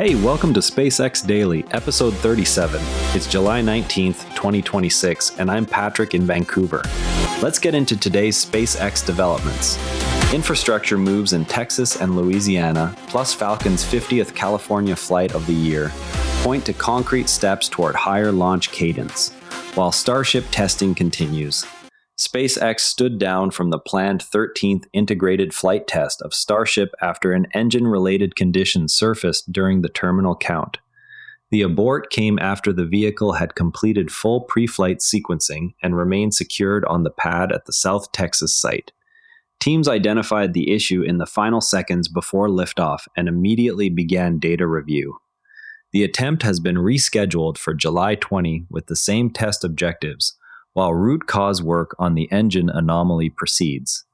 Hey, welcome to SpaceX Daily, episode 37. It's July 19th, 2026, and I'm Patrick in Vancouver. Let's get into today's SpaceX developments. Infrastructure moves in Texas and Louisiana, plus Falcon's 50th California flight of the year, point to concrete steps toward higher launch cadence, while Starship testing continues. SpaceX stood down from the planned 13th integrated flight test of Starship after an engine-related condition surfaced during the terminal count. The abort came after the vehicle had completed full pre-flight sequencing and remained secured on the pad at the South Texas site. Teams identified the issue in the final seconds before liftoff and immediately began data review. The attempt has been rescheduled for July 20 with the same test objectives, while root cause work on the engine anomaly proceeds.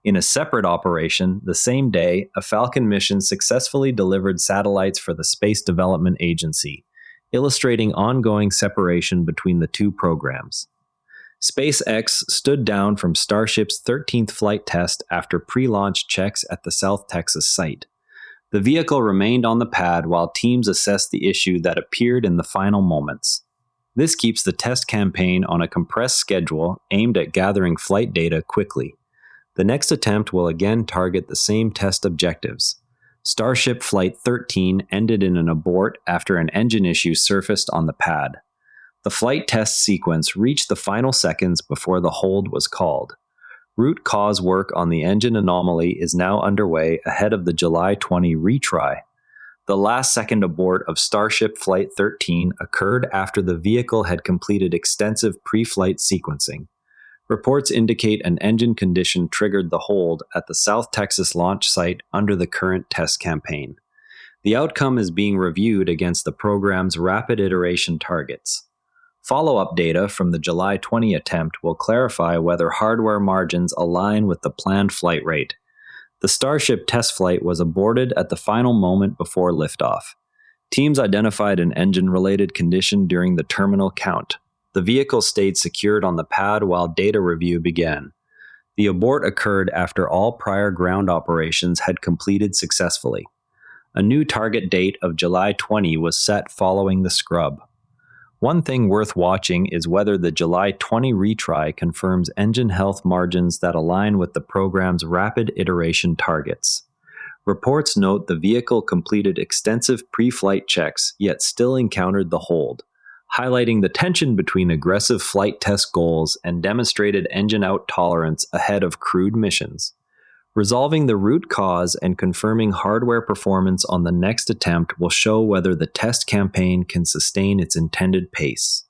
In a separate operation, the same day, a Falcon mission successfully delivered satellites for the Space Development Agency, illustrating ongoing separation between the two programs. SpaceX stood down from Starship's 13th flight test after pre-launch checks at the South Texas site. The vehicle remained on the pad while teams assessed the issue that appeared in the final moments. This keeps the test campaign on a compressed schedule aimed at gathering flight data quickly. The next attempt will again target the same test objectives. Starship Flight 13 ended in an abort after an engine issue surfaced on the pad. The flight test sequence reached the final seconds before the hold was called. Root cause work on the engine anomaly is now underway ahead of the July 20 retry. The last-second abort of Starship Flight 13 occurred after the vehicle had completed extensive pre-flight sequencing. Reports indicate an engine condition triggered the hold at the South Texas launch site under the current test campaign. The outcome is being reviewed against the program's rapid iteration targets. Follow-up data from the July 20 attempt will clarify whether hardware margins align with the planned flight rate. The Starship test flight was aborted at the final moment before liftoff. Teams identified an engine-related condition during the terminal count. The vehicle stayed secured on the pad while data review began. The abort occurred after all prior ground operations had completed successfully. A new target date of July 20 was set following the scrub. One thing worth watching is whether the July 20 retry confirms engine health margins that align with the program's rapid iteration targets. Reports note the vehicle completed extensive pre-flight checks yet still encountered the hold, highlighting the tension between aggressive flight test goals and demonstrated engine-out tolerance ahead of crewed missions. Resolving the root cause and confirming hardware performance on the next attempt will show whether the test campaign can sustain its intended pace.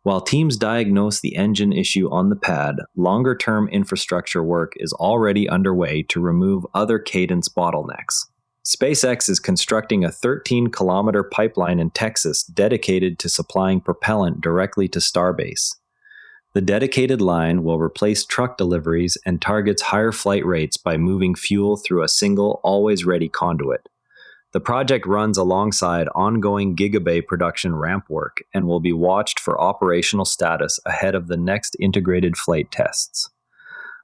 While teams diagnose the engine issue on the pad, longer-term infrastructure work is already underway to remove other cadence bottlenecks. SpaceX is constructing a 13-kilometer pipeline in Texas dedicated to supplying propellant directly to Starbase. The dedicated line will replace truck deliveries and targets higher flight rates by moving fuel through a single, always-ready conduit. The project runs alongside ongoing Gigabay production ramp work and will be watched for operational status ahead of the next integrated flight tests.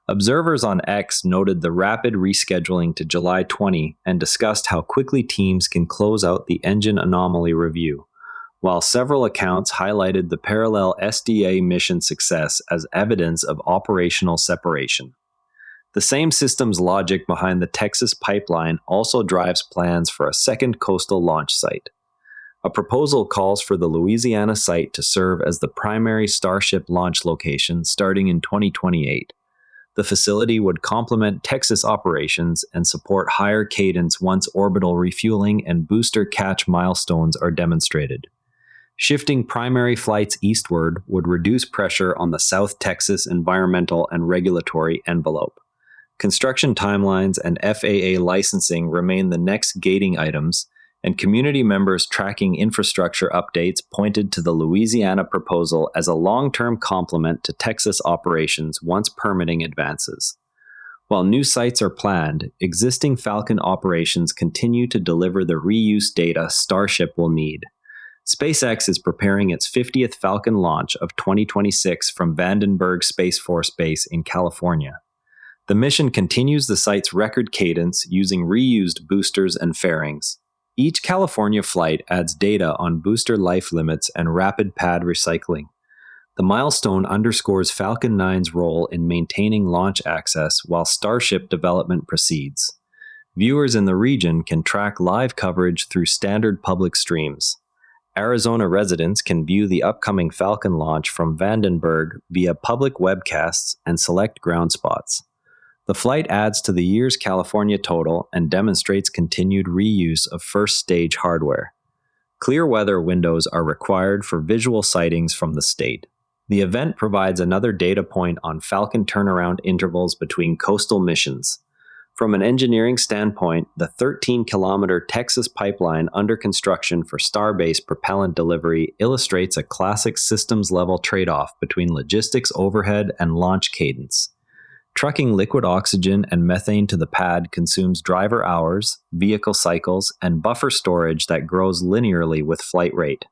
Observers on X noted the rapid rescheduling to July 20 and discussed how quickly teams can close out the engine anomaly review, while several accounts highlighted the parallel SDA mission success as evidence of operational separation. The same system's logic behind the Texas pipeline also drives plans for a second coastal launch site. A proposal calls for the Louisiana site to serve as the primary Starship launch location starting in 2028. The facility would complement Texas operations and support higher cadence once orbital refueling and booster catch milestones are demonstrated. Shifting primary flights eastward would reduce pressure on the South Texas environmental and regulatory envelope. Construction timelines and FAA licensing remain the next gating items, and community members tracking infrastructure updates pointed to the Louisiana proposal as a long-term complement to Texas operations once permitting advances. While new sites are planned, existing Falcon operations continue to deliver the reuse data Starship will need. SpaceX is preparing its 50th Falcon launch of 2026 from Vandenberg Space Force Base in California. The mission continues the site's record cadence using reused boosters and fairings. Each California flight adds data on booster life limits and rapid pad recycling. The milestone underscores Falcon 9's role in maintaining launch access while Starship development proceeds. Viewers in the region can track live coverage through standard public streams. Arizona residents can view the upcoming Falcon launch from Vandenberg via public webcasts and select ground spots. The flight adds to the year's California total and demonstrates continued reuse of first-stage hardware. Clear weather windows are required for visual sightings from the state. The event provides another data point on Falcon turnaround intervals between coastal missions. From an engineering standpoint, the 13-kilometer Texas pipeline under construction for Starbase propellant delivery illustrates a classic systems-level trade-off between logistics overhead and launch cadence. Trucking liquid oxygen and methane to the pad consumes driver hours, vehicle cycles, and buffer storage that grows linearly with flight rate.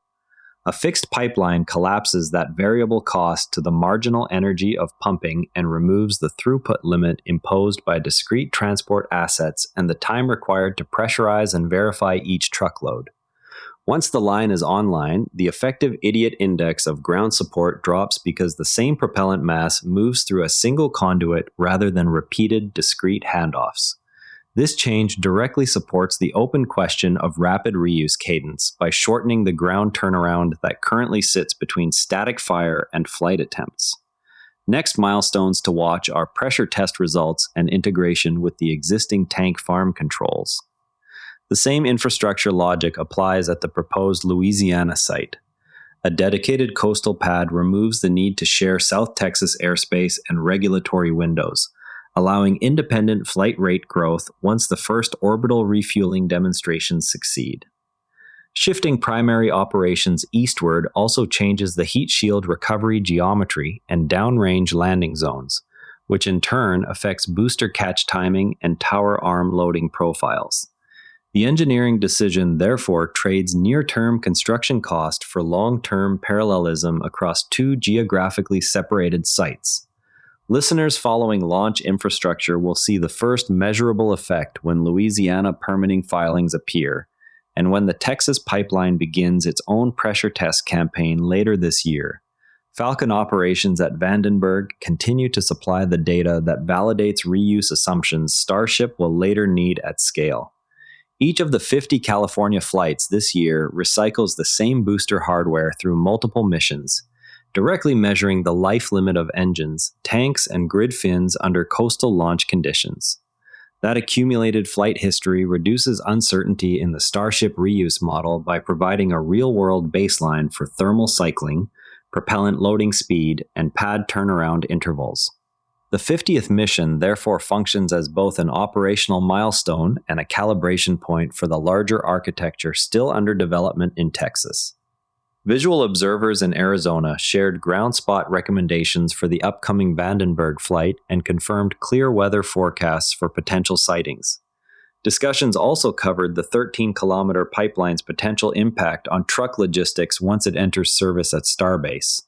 A fixed pipeline collapses that variable cost to the marginal energy of pumping and removes the throughput limit imposed by discrete transport assets and the time required to pressurize and verify each truckload. Once the line is online, the effective idiot index of ground support drops because the same propellant mass moves through a single conduit rather than repeated discrete handoffs. This change directly supports the open question of rapid reuse cadence by shortening the ground turnaround that currently sits between static fire and flight attempts. Next milestones to watch are pressure test results and integration with the existing tank farm controls. The same infrastructure logic applies at the proposed Louisiana site. A dedicated coastal pad removes the need to share South Texas airspace and regulatory windows, allowing independent flight rate growth once the first orbital refueling demonstrations succeed. Shifting primary operations eastward also changes the heat shield recovery geometry and downrange landing zones, which in turn affects booster catch timing and tower arm loading profiles. The engineering decision therefore trades near-term construction cost for long-term parallelism across two geographically separated sites. Listeners following launch infrastructure will see the first measurable effect when Louisiana permitting filings appear, and when the Texas pipeline begins its own pressure test campaign later this year. Falcon operations at Vandenberg continue to supply the data that validates reuse assumptions Starship will later need at scale. Each of the 50 California flights this year recycles the same booster hardware through multiple missions, directly measuring the life limit of engines, tanks, and grid fins under coastal launch conditions. That accumulated flight history reduces uncertainty in the Starship reuse model by providing a real-world baseline for thermal cycling, propellant loading speed, and pad turnaround intervals. The 50th mission therefore functions as both an operational milestone and a calibration point for the larger architecture still under development in Texas. Visual observers in Arizona shared ground spot recommendations for the upcoming Vandenberg flight and confirmed clear weather forecasts for potential sightings. Discussions also covered the 13-kilometer pipeline's potential impact on truck logistics once it enters service at Starbase.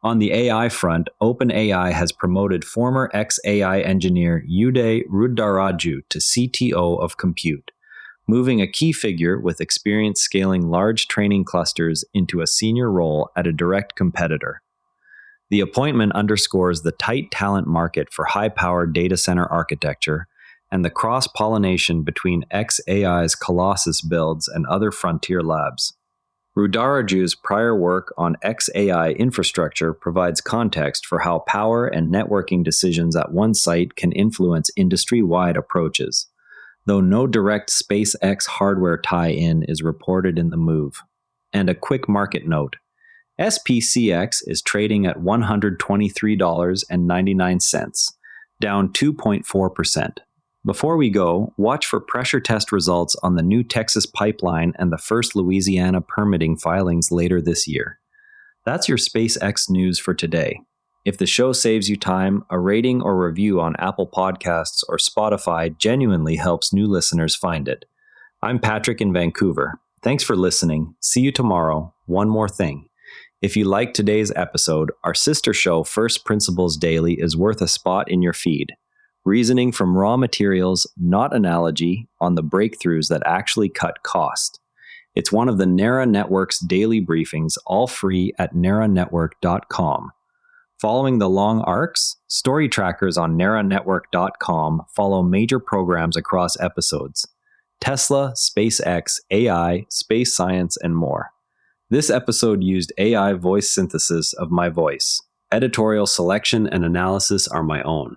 On the AI front, OpenAI has promoted former ex-AI engineer Uday Ruddaraju to CTO of Compute, moving a key figure with experience scaling large training clusters into a senior role at a direct competitor. The appointment underscores the tight talent market for high-powered data center architecture and the cross-pollination between xAI's Colossus builds and other frontier labs. Ruddaraju's prior work on xAI infrastructure provides context for how power and networking decisions at one site can influence industry-wide approaches, though no direct SpaceX hardware tie-in is reported in the move. And a quick market note. SPCX is trading at $123.99, down 2.4%. Before we go, watch for pressure test results on the new Texas pipeline and the first Louisiana permitting filings later this year. That's your SpaceX news for today. If the show saves you time, a rating or review on Apple Podcasts or Spotify genuinely helps new listeners find it. I'm Patrick in Vancouver. Thanks for listening. See you tomorrow. One more thing. If you liked today's episode, our sister show First Principles Daily is worth a spot in your feed. Reasoning from raw materials, not analogy, on the breakthroughs that actually cut cost. It's one of the NARA Network's daily briefings, all free at naranetwork.com. Following the long arcs, story trackers on naranetwork.com follow major programs across episodes: Tesla, SpaceX, AI, space science, and more. This episode used AI voice synthesis of my voice. Editorial selection and analysis are my own.